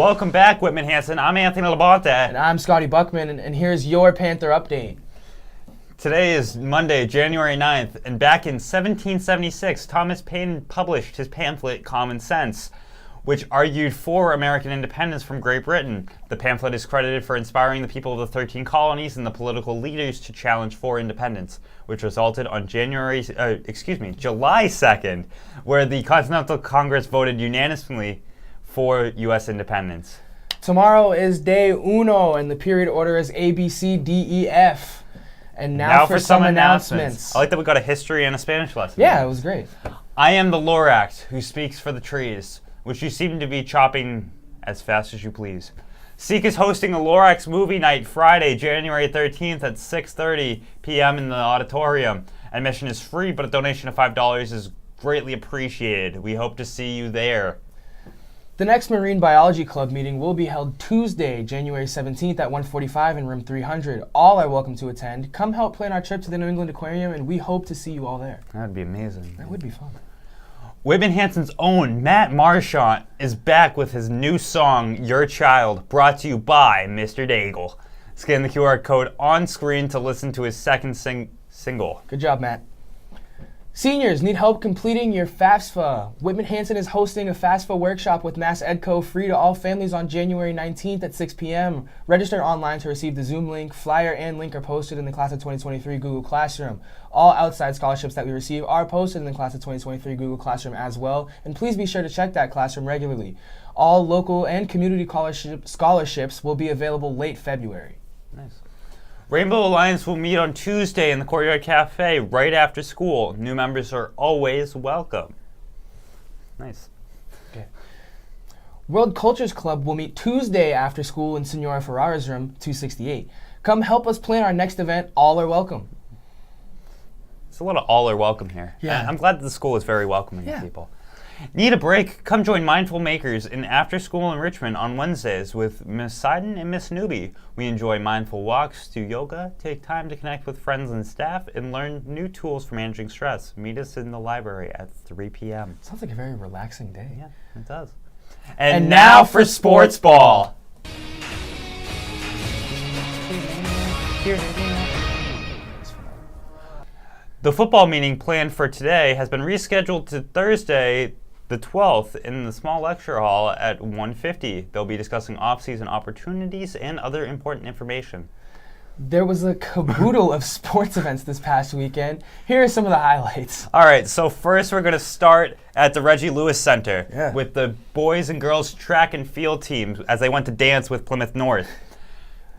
Welcome back, Whitman Hanson. I'm Anthony Labonte. And I'm Scotty Buckman, and here's your Panther update. Today is Monday, January 9th, and back in 1776, Thomas Paine published his pamphlet, Common Sense, which argued for American independence from Great Britain. The pamphlet is credited for inspiring the people of the 13 colonies and the political leaders to challenge for independence, which resulted on July 2nd, where the Continental Congress voted unanimously for U.S. independence. Tomorrow is day uno, and the period order is A, B, C, D, E, F. And now for some announcements. I like that we got a history and a Spanish lesson. Yeah, it was great. I am the Lorax who speaks for the trees, which you seem to be chopping as fast as you please. Seek is hosting a Lorax movie night Friday, January 13th at 6:30 p.m. in the auditorium. Admission is free, but a donation of $5 is greatly appreciated. We hope to see you there. The next Marine Biology Club meeting will be held Tuesday, January 17th at 1:45 in room 300. All are welcome to attend. Come help plan our trip to the New England Aquarium, and we hope to see you all there. That would be amazing. That would be fun. Whitman Hanson's own Matt Marchant is back with his new song, Your Child, brought to you by Mr. Daigle. Scan the QR code on screen to listen to his second single. Good job, Matt. Seniors need help completing your FAFSA. Whitman Hanson is hosting a FAFSA workshop with Mass EdCo free to all families on January 19th at 6 p.m. Register online to receive the Zoom link. Flyer and link are posted in the Class of 2023 Google Classroom. All outside scholarships that we receive are posted in the Class of 2023 Google Classroom as well, and please be sure to check that classroom regularly. All local and community scholarships will be available late February. Nice. Rainbow Alliance will meet on Tuesday in the Courtyard Cafe right after school. New members are always welcome. Nice. Okay. World Cultures Club will meet Tuesday after school in Senora Ferrara's room, 268. Come help us plan our next event. All are welcome. It's a lot of all are welcome here. Yeah. I'm glad that the school is very welcoming to people. Need a break? Come join Mindful Makers in After School Enrichment on Wednesdays with Miss Seiden and Miss Newbie. We enjoy mindful walks, do yoga, take time to connect with friends and staff, and learn new tools for managing stress. Meet us in the library at 3 p.m. Sounds like a very relaxing day. Yeah, it does. And now for Sports Ball. The football meeting planned for today has been rescheduled to Thursday, the 12th, in the small lecture hall at 1:50. They'll be discussing off-season opportunities and other important information. There was a caboodle of sports events this past weekend. Here are some of the highlights. All right, so first we're going to start at the Reggie Lewis Center with the boys and girls track and field teams as they went to dance with Plymouth North.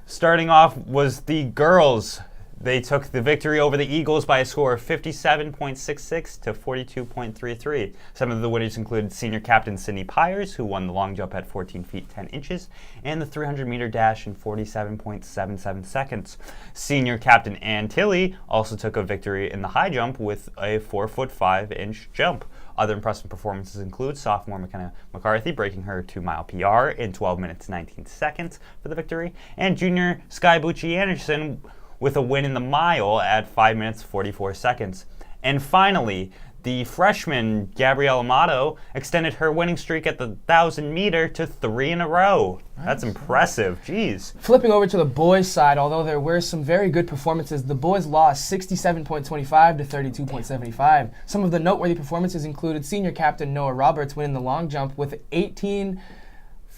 Starting off was the girls. They took the victory over the Eagles by a score of 57.66 to 42.33. Some of the winners included senior captain Sydney Pyers, who won the long jump at 14 feet 10 inches, and the 300-meter dash in 47.77 seconds. Senior captain Ann Tilley also took a victory in the high jump with a 4-foot 5-inch jump. Other impressive performances include sophomore McKenna McCarthy breaking her 2-mile PR in 12 minutes 19 seconds for the victory, and junior Sky Bucci Anderson with a win in the mile at 5 minutes 44 seconds. And finally, the freshman Gabrielle Amato extended her winning streak at the 1,000-meter to 3 in a row. Nice. That's impressive. Jeez. Flipping over to the boys' side, although there were some very good performances, the boys lost 67.25 to 32.75. Some of the noteworthy performances included senior captain Noah Roberts winning the long jump with 18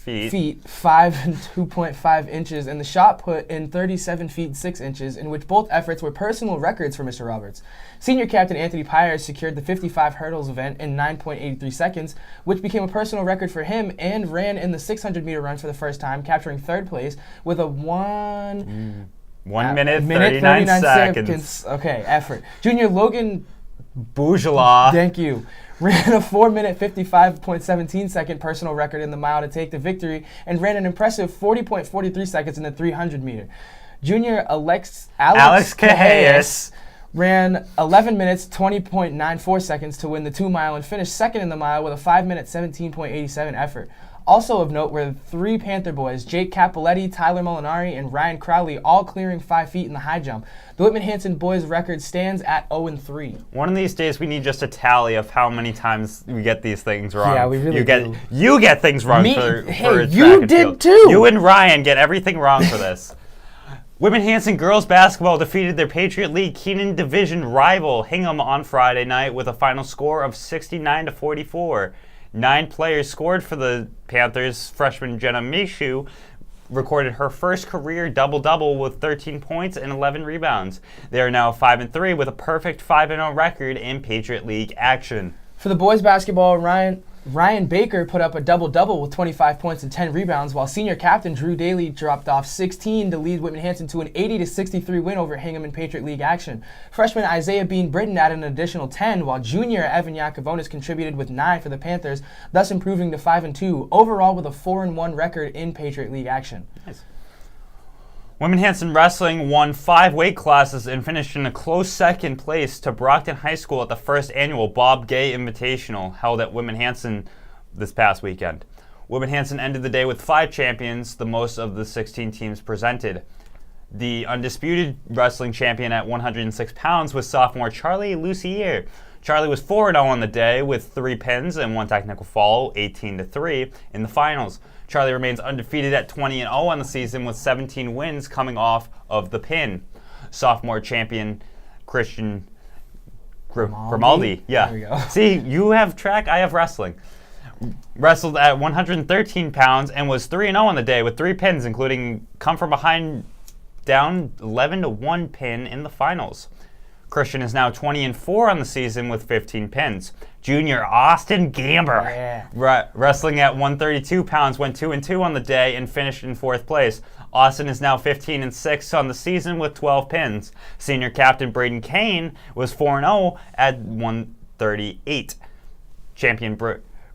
feet 5 and 2.5 inches, and the shot put in 37 feet 6 inches, in which both efforts were personal records for Mr. Roberts. Senior captain Anthony Pyers secured the 55 hurdles event in 9.83 seconds, which became a personal record for him, and ran in the 600-meter run for the first time, capturing third place with a 1 minute 39 seconds. Okay, effort. Junior Logan Bourgeois. Thank you. Ran a 4-minute 55.17 second personal record in the mile to take the victory, and ran an impressive 40.43 seconds in the 300-meter. Junior Alex Cajellas ran 11 minutes 20.94 seconds to win the 2-mile and finished second in the mile with a 5-minute 17.87 effort. Also of note were 3 Panther boys, Jake Capoletti, Tyler Molinari, and Ryan Crowley, all clearing 5 feet in the high jump. The Whitman-Hanson boys' record stands at 0-3. One of these days, we need just a tally of how many times we get these things wrong. Yeah, we really do. You get things wrong Me? for Hey, track you and did field. too. You and Ryan get everything wrong for this. Whitman-Hanson girls basketball defeated their Patriot League Keenan Division rival Hingham on Friday night with a final score of 69-44. 9 players scored for the Panthers. Freshman Jenna Mishu recorded her first career double-double with 13 points and 11 rebounds. They are now 5-3 with a perfect 5-0 record in Patriot League action. For the boys basketball, Ryan Baker put up a double-double with 25 points and 10 rebounds, while senior captain Drew Daly dropped off 16 to lead Whitman-Hanson to an 80-63 win over Hingham in Patriot League action. Freshman Isaiah Bean Britton added an additional 10, while junior Evan Yakovonis contributed with 9 for the Panthers, thus improving to 5-2, overall with a 4-1 record in Patriot League action. Nice. Whitman-Hanson Wrestling won 5 weight classes and finished in a close second place to Brockton High School at the first annual Bob Gay Invitational held at Whitman-Hanson this past weekend. Whitman-Hanson ended the day with 5 champions, the most of the 16 teams presented. The undisputed wrestling champion at 106 pounds was sophomore Charlie Lucier. Charlie was 4-0 on the day with 3 pins and 1 technical fall, 18-3 in the finals. Charlie remains undefeated at 20-0 on the season with 17 wins coming off of the pin. Sophomore champion Christian Grimaldi. Yeah. There we go. See, you have track, I have wrestling. Wrestled at 113 pounds and was 3-0 on the day with 3 pins, including come from behind down 11-1 pin in the finals. Christian is now 20-4 on the season with 15 pins. Junior Austin Gamber, wrestling at 132 pounds, went 2-2 on the day and finished in 4th place. Austin is now 15-6 on the season with 12 pins. Senior captain Braden Kane was 4-0 at 138. Champion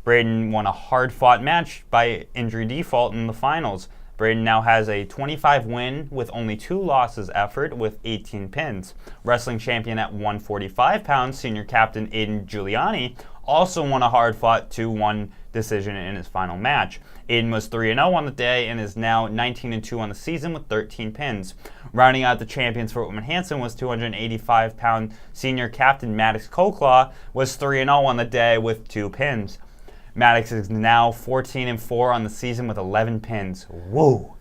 Braden won a hard-fought match by injury default in the finals. Braden now has a 25-win with only 2 losses effort with 18 pins. Wrestling champion at 145 pounds, senior captain Aiden Giuliani also won a hard-fought 2-1 decision in his final match. Aiden was 3-0 on the day and is now 19-2 on the season with 13 pins. Rounding out the champions for Whitman-Hanson was 285-pound senior captain Maddox Coklaw was 3-0 on the day with 2 pins. Maddox is now 14-4 on the season with 11 pins. Whoa.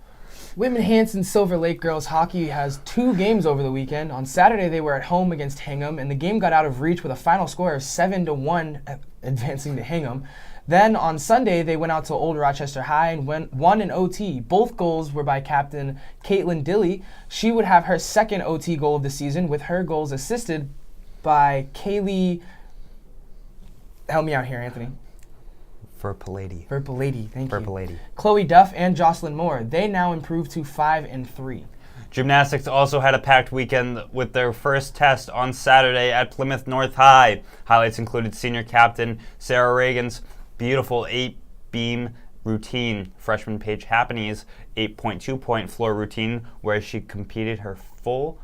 Whitman-Hanson Silver Lake girls hockey has 2 games over the weekend. On Saturday, they were at home against Hingham, and the game got out of reach with a final score of 7-1, advancing to Hingham. Then on Sunday, they went out to Old Rochester High and won in OT. Both goals were by captain Caitlin Dilly. She would have her 2nd OT goal of the season, with her goals assisted by Kaylee. Help me out here, Anthony. Verpalady, thank you. Chloe Duff and Jocelyn Moore. They now improved to 5-3. Gymnastics also had a packed weekend with their first test on Saturday at Plymouth North High. Highlights included senior captain Sarah Reagan's beautiful 8-beam routine, freshman Paige Happany's 8.2-point floor routine, where she competed her full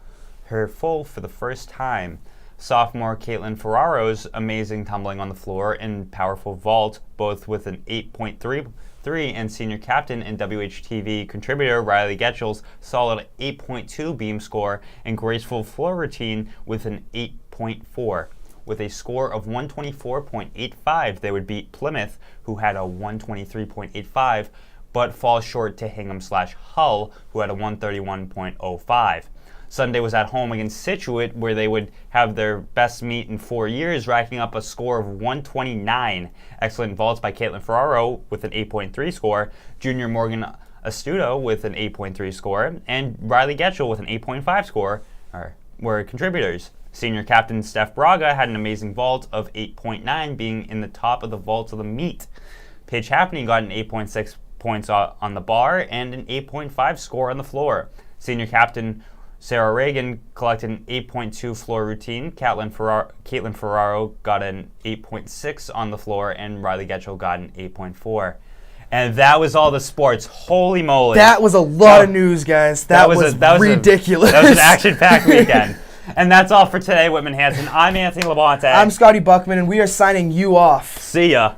for the first time. Sophomore Caitlin Ferraro's amazing tumbling on the floor and powerful vault, both with an 8.33, and senior captain and WHtv contributor Riley Getchell's solid 8.2 beam score and graceful floor routine with an 8.4. With a score of 124.85, they would beat Plymouth, who had a 123.85, but fall short to Hingham/Hull, who had a 131.05. Sunday was at home against Scituate, where they would have their best meet in 4 years, racking up a score of 129. Excellent vaults by Caitlin Ferraro with an 8.3 score, junior Morgan Astuto with an 8.3 score, and Riley Getchell with an 8.5 score were contributors. Senior captain Steph Braga had an amazing vault of 8.9, being in the top of the vaults of the meet. Paige Happany got an 8.6 points on the bar and an 8.5 score on the floor. Senior captain Sarah Reagan collected an 8.2 floor routine. Caitlin Ferraro got an 8.6 on the floor, and Riley Getchell got an 8.4. And that was all the sports. Holy moly. That was a lot of news, guys. That was ridiculous. That was an action-packed weekend. And that's all for today, Whitman-Hanson. I'm Anthony Labonte. I'm Scotty Buckman, and we are signing you off. See ya.